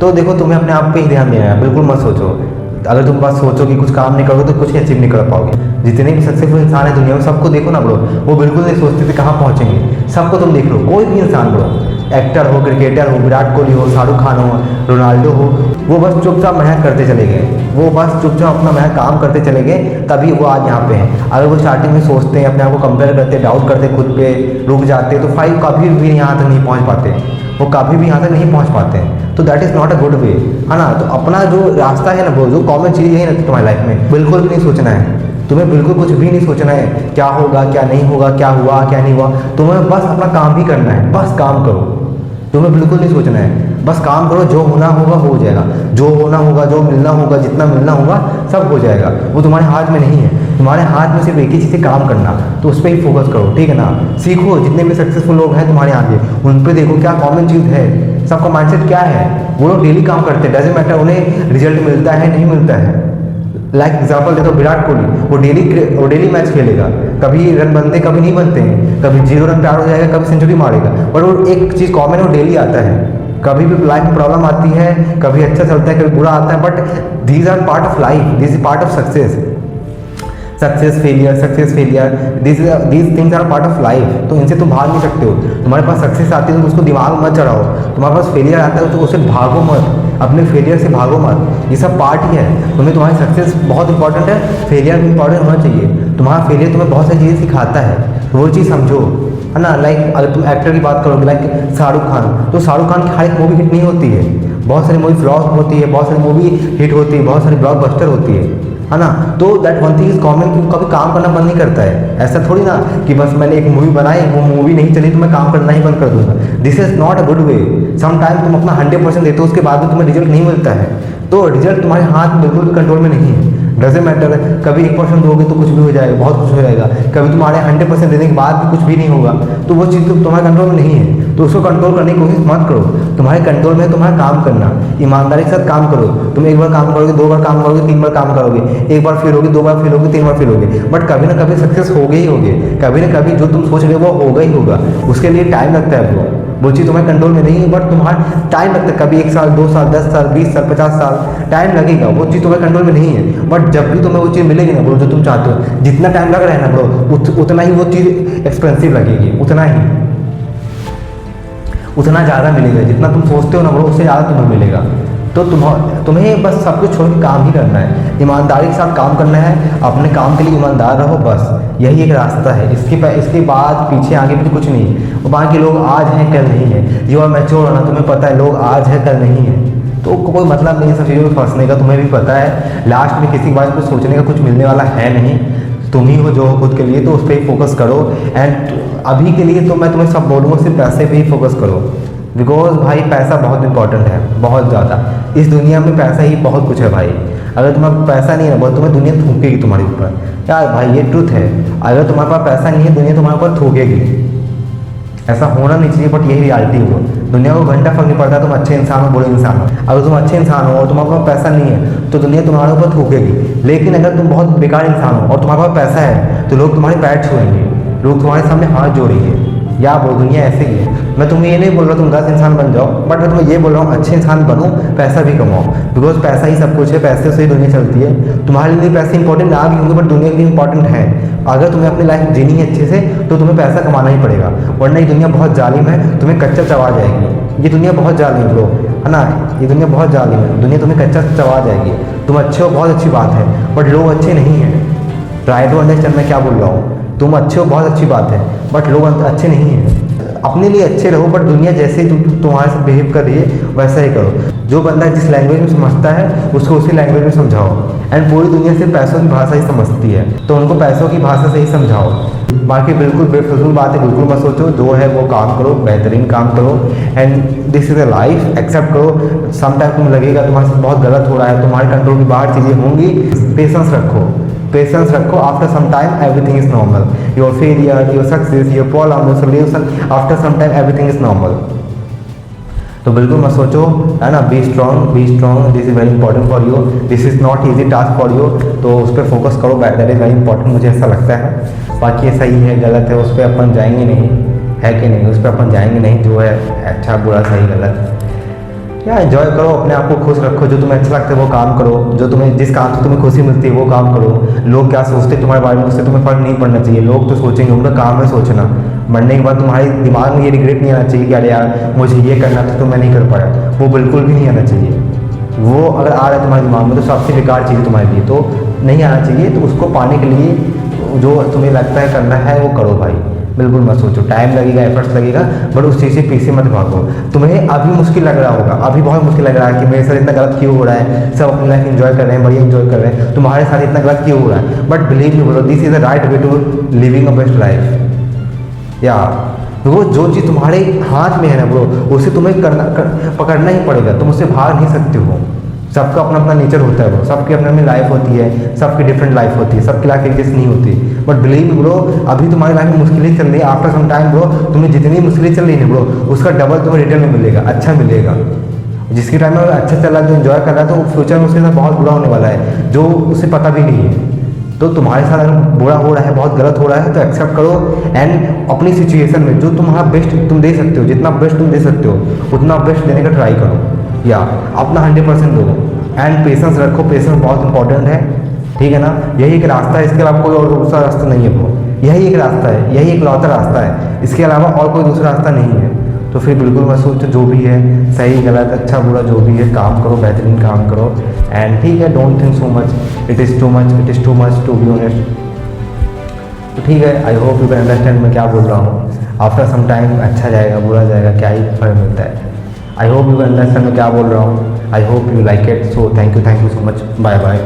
तो देखो तुम्हें अपने आप पे ही ध्यान देना है, बिल्कुल मत सोचो। अगर तुम बस सोचो कि कुछ काम नहीं करोगे तो कुछ अचीव नहीं कर पाओगे। जितने भी सक्सेसफुल इंसान है दुनिया में सबको देखो ना ब्रो, वो बिल्कुल नहीं सोचते थे कहाँ पहुँचेंगे। सबको तुम देख लो, कोई भी इंसान ब्रो, एक्टर हो, क्रिकेटर हो, विराट कोहली हो, शाहरुख खान हो, रोनाल्डो हो, वो बस चुपचाप मेहनत करते चले गए। वो बस चुपचाप अपना मेहनत काम करते चले गए, तभी वो आज यहाँ पे हैं। अगर वो स्टार्टिंग में सोचते हैं, अपने आप को कंपेयर करते, डाउट करते खुद पे, रुक जाते, तो फाइव कभी भी यहाँ तक नहीं पहुँच पाते, वो कभी भी यहाँ तक नहीं पहुँच पाते हैं। तो that is not a good वे, है ना। तो अपना जो रास्ता है ना, वो जो कॉमन चीज़ है ना तुम्हारी लाइफ में, बिल्कुल भी नहीं सोचना है तुम्हें, बिल्कुल कुछ भी नहीं सोचना है क्या होगा क्या नहीं होगा, क्या हुआ क्या नहीं हुआ। तुम्हें बस अपना काम भी करना है, बस काम करो। तुम्हें बिल्कुल नहीं सोचना है, बस काम करो, जो होना होगा हो जाएगा, जो होना होगा, जो मिलना होगा, जितना मिलना होगा सब हो जाएगा। वो तुम्हारे हाथ में नहीं है, तुम्हारे हाथ में सिर्फ एक ही चीज़ है, काम करना। तो उस पर ही फोकस करो, ठीक है ना। सीखो, जितने भी सक्सेसफुल लोग हैं तुम्हारे आगे, उन पर देखो क्या कॉमन चीज़ है, सबका माइंडसेट क्या है। वो लोग डेली काम करते हैं, डजंट मैटर उन्हें रिजल्ट मिलता है नहीं मिलता है। लाइक एग्जाम्पल देखो, विराट कोहली, वो डेली मैच खेलेगा, कभी रन बनते कभी नहीं बनते हैं, कभी 0 रन पे आउट हो जाएगा, कभी सेंचुरी मारेगा, पर वो एक चीज़ कॉमन है, वो डेली आता है। कभी भी लाइफ में प्रॉब्लम आती है, कभी अच्छा चलता है, कभी बुरा आता है, but these are part of life, this is part of success. Success failure these things are part of life. तो इनसे तुम भाग नहीं सकते हो। तुम्हारे पास सक्सेस आती है तो उसको दिमाग मत चढ़ाओ, तुम्हारे पास फेलियर आता है तो उससे भागो मत, अपने फेलियर से भागो मत। ये सब पार्ट ही है। तुम्हें तुम्हारी सक्सेस बहुत इंपॉर्टेंट है, फेलियर भी इंपॉर्टेंट होना चाहिए। तुम्हारा फेलियर तुम्हें बहुत सारी चीज़ें सिखाता है, तो वो चीज़ समझो, है ना। लाइक अगर तुम एक्टर की बात करोगे, लाइक शाहरुख खान, तो शाहरुख खान की हर एक मूवी हिट नहीं होती है, बहुत सारी मूवी फ्लॉप होती है, बहुत सारी मूवी हिट होती है, बहुत सारी ब्लॉकबस्टर होती है ना। तो that one thing is common कि कभी काम करना बंद नहीं करता है। ऐसा थोड़ी ना कि बस मैंने एक मूवी बनाई, वो मूवी नहीं चली तो मैं काम करना ही बंद कर दूंगा। This is not a good way. Some time तुम अपना 100% देते हो, उसके बाद भी तुम्हें रिजल्ट नहीं मिलता है, तो रिजल्ट तुम्हारे हाथ बिल्कुल भी कंट्रोल में नहीं है। डजंट मैटर, कभी 1% दोगे तो कुछ भी हो जाएगा, बहुत कुछ हो जाएगा, कभी तुम्हारे 100% देने के बाद भी कुछ भी नहीं होगा, तो वो चीज़ तो तुम्हारे कंट्रोल में नहीं है। तो उसको कंट्रोल करने की कोशिश मत करो। तुम्हारे कंट्रोल में तुम्हारा काम करना, ईमानदारी के साथ काम करो। तुम एक बार काम करोगे, 2 बार काम करोगे, 3 बार काम करोगे, एक बार फेल होगे, 2 बार फेल होगे, 3 बार फेल होगे, बट कभी ना कभी सक्सेस होगे ही होगे। कभी ना कभी जो तुम सोच रहे हो वो होगा ही होगा। उसके लिए टाइम लगता है ब्रो, वो चीज़ तुम्हारे कंट्रोल में नहीं है, बट तुम्हारा टाइम लगता है। कभी 1 साल, 2 साल, 10 साल, 20 साल, 50 साल टाइम लगेगा, वो चीज़ तुम्हारे कंट्रोल में नहीं है। बट जब भी तुम्हें वो चीज़ मिलेगी ना ब्रो, जो तुम चाहते हो, जितना टाइम लग रहा है ना ब्रो, उतना ही वो चीज़ एक्सपेंसिव लगेगी, उतना ज़्यादा मिलेगा। जितना तुम सोचते हो ना ब्रो, उससे ज़्यादा तुम्हें मिलेगा। तो तुम्हें बस सब कुछ छोड़ के काम ही करना है, ईमानदारी के साथ काम करना है, अपने काम के लिए ईमानदार रहो, बस यही एक रास्ता है। इसके बाद पीछे आगे भी कुछ नहीं। और बाकी लोग आज हैं कल नहीं है, यू आर मैच्योर ना, तुम्हें पता है लोग आज है कल नहीं है, तो कोई मतलब नहीं सब चीज़ों में फंसने का। तुम्हें भी पता है लास्ट में किसी के बारे में सोचने का कुछ मिलने वाला है नहीं, तुम ही हो जो हो खुद के लिए, तो उस पर ही फोकस करो। एंड अभी के लिए तो मैं तुम्हें सब बोलूँगा, सिर्फ पैसे पे ही फोकस करो, बिकॉज भाई पैसा बहुत इंपॉर्टेंट है, बहुत ज़्यादा। इस दुनिया में पैसा ही बहुत कुछ है भाई। अगर तुम्हारा पैसा नहीं है ना, तुम्हें दुनिया थूकेगी तुम्हारे ऊपर यार, भाई ये ट्रुथ है। अगर तुम्हारे पास पैसा नहीं है, दुनिया तुम्हारे ऊपर थूकेगी। ऐसा होना नहीं चाहिए, बट यही रियलिटी हो। दुनिया को घंटा फर्क नहीं पड़ता तुम अच्छे इंसान हो बुरे इंसान हो। अगर तुम अच्छे इंसान हो और तुम्हारे पास पैसा नहीं है, तो दुनिया तुम्हारे ऊपर थूकेगी। लेकिन अगर तुम बहुत बेकार इंसान हो और तुम्हारे पास पैसा है, तो लोग तुम्हारे पैर छुएंगे, लोग तुम्हारे सामने हाथ जोड़ेंगे। या वो दुनिया ऐसे ही है। मैं तुम्हें ये नहीं बोल रहा तुम 10 इंसान बन जाओ, बट मैं तुम्हें ये बोल रहा हूँ अच्छे इंसान बनो, पैसा भी कमाओ, बिकॉज पैसा ही सब कुछ है, पैसे से ही दुनिया चलती है। तुम्हारे लिए पैसे इंपॉर्टेंट ना भी होंगे, बट दुनिया के लिए इंपॉर्टेंट है। अगर तुम्हें अपनी लाइफ जीनी है अच्छे से, तो तुम्हें पैसा कमाना ही पड़ेगा, वरना ये दुनिया बहुत जालिम है, तुम्हें कच्चा चबा जाएगी। ये दुनिया बहुत जालिम है लोग, है ना, ये दुनिया बहुत जालिम है, दुनिया तुम्हें कच्चा चबा जाएगी। तुम अच्छे हो, बहुत अच्छी बात है, बट लोग अच्छे नहीं हैं। ट्राई टू अंडरस्टैंड मैं क्या बोल रहा हूँ। तुम अच्छे हो, बहुत अच्छी बात है, बट लोग अच्छे नहीं हैं। अपने लिए अच्छे रहो, बट दुनिया जैसे ही तुम्हारे साथ बिहेव कर रही है वैसा ही करो। जो बंदा जिस लैंग्वेज में समझता है उसको उसी लैंग्वेज में समझाओ। एंड पूरी दुनिया सिर्फ पैसों की भाषा ही समझती है, तो उनको पैसों की भाषा से ही समझाओ। बाकी बिल्कुल बेफिजूल बात है, बिल्कुल मत सोचो, जो है वो काम करो, बेहतरीन काम करो। And this is a life, accept करो। समटाइम तुम्हें लगेगा तुम्हारे साथ बहुत गलत हो रहा है, तुम्हारे कंट्रोल की बाहर चीज़ें होंगी, पेशेंस रखो, पेशेंस रखो। After some time everything is normal, your failure, your success, your problem, your solution, after some time everything is normal. तो बिल्कुल मत सोचो, है ना, be strong, this is very important for you, this is not easy task for you. तो उस पर focus करो, दैट इज वेरी इंपॉर्टेंट, मुझे ऐसा लगता है। बाकी ये सही है गलत है उस पर अपन जाएंगे नहीं, है कि नहीं, उस पर अपन जाएंगे नहीं, जो है अच्छा बुरा सही गलत या एंजॉय करो, अपने आप को खुश रखो, जो तुम्हें अच्छा लगता है वो काम करो, जो तुम्हें जिस काम से तुम्हें खुशी मिलती है वो काम करो। लोग क्या सोचते हैं तुम्हारे बारे में उससे तुम्हें फ़र्क नहीं पड़ना चाहिए। लोग तो सोचेंगे, उनका काम है सोचना। मरने के बाद तुम्हारे दिमाग में ये रिग्रेट नहीं आना चाहिए कि अरे यार मुझे ये करना था तो मैं नहीं कर पाया, वो बिल्कुल भी नहीं आना चाहिए। वो अगर आ रहा है तुम्हारे दिमाग में तो सबसे बेकार चीज़ तुम्हारे लिए, तो नहीं आना चाहिए। तो उसको पाने के लिए जो तुम्हें लगता है करना है वो करो भाई, बिल्कुल मत सोचो। टाइम लगेगा, एफर्ट्स लगेगा, बट उस चीज़ से पीछे मत भागो। तुम्हें अभी मुश्किल लग रहा होगा, अभी बहुत मुश्किल लग रहा है कि मेरे साथ इतना गलत क्यों हो रहा है, सब अपनी लाइफ एंजॉय कर रहे हैं, बढ़िया एंजॉय कर रहे हैं, तुम्हारे साथ इतना गलत क्यों हो रहा है। But believe me bro, this is the right way to living a best life. या वो जो चीज़ तुम्हारे हाथ में है ना ब्रो, उसे तुम्हें पकड़ना ही पड़ेगा, तुम उससे भाग नहीं सकते हो। सबका अपना अपना नेचर होता है ब्रो, सबकी अपनी अपनी लाइफ होती है, सबकी डिफरेंट लाइफ होती है, सबकी लाइफ एक जैसी नहीं होती। बट बिलीव मी ब्रो, अभी तुम्हारी लाइफ में मुश्किलें चल रही है, आफ्टर सम टाइम ब्रो तुम्हें जितनी मुश्किलें चल रही है ब्रो, उसका डबल तुम्हें रिटर्न में मिलेगा, अच्छा मिलेगा। जिसके टाइम में अच्छा चल रहा है, जो एंजॉय कर रहा है, तो फ्यूचर में उसके साथ बहुत बुरा होने वाला है, जो उसे पता भी नहीं है। तो तुम्हारे साथ अगर बुरा हो रहा है, बहुत गलत हो रहा है, तो एक्सेप्ट करो एंड अपनी सिचुएशन में जो तुम्हारा बेस्ट तुम दे सकते हो, जितना बेस्ट तुम दे सकते हो उतना बेस्ट देने का ट्राई करो, या अपना 100% दो। एंड पेशेंस रखो, पेशेंस बहुत इंपॉर्टेंट है, ठीक है ना। यही एक रास्ता है, इसके अलावा कोई और दूसरा रास्ता नहीं है ब्रो, यही एक रास्ता है, यही एक लौता रास्ता है, इसके अलावा और कोई दूसरा रास्ता नहीं है। तो फिर बिल्कुल मत सोचो, जो भी है सही गलत अच्छा बुरा जो भी है, काम करो, बेहतरीन काम करो। एंड ठीक है, don't think so much, it is too much, it is too much to be honest. तो ठीक है, I hope you can understand मैं क्या बोल रहा हूँ। आफ्टर सम टाइम अच्छा जाएगा बुरा जाएगा, क्या ही फर्क मिलता है। I hope you can understand मैं क्या बोल रहा हूँ। I hope you like it, so thank you so much, bye bye.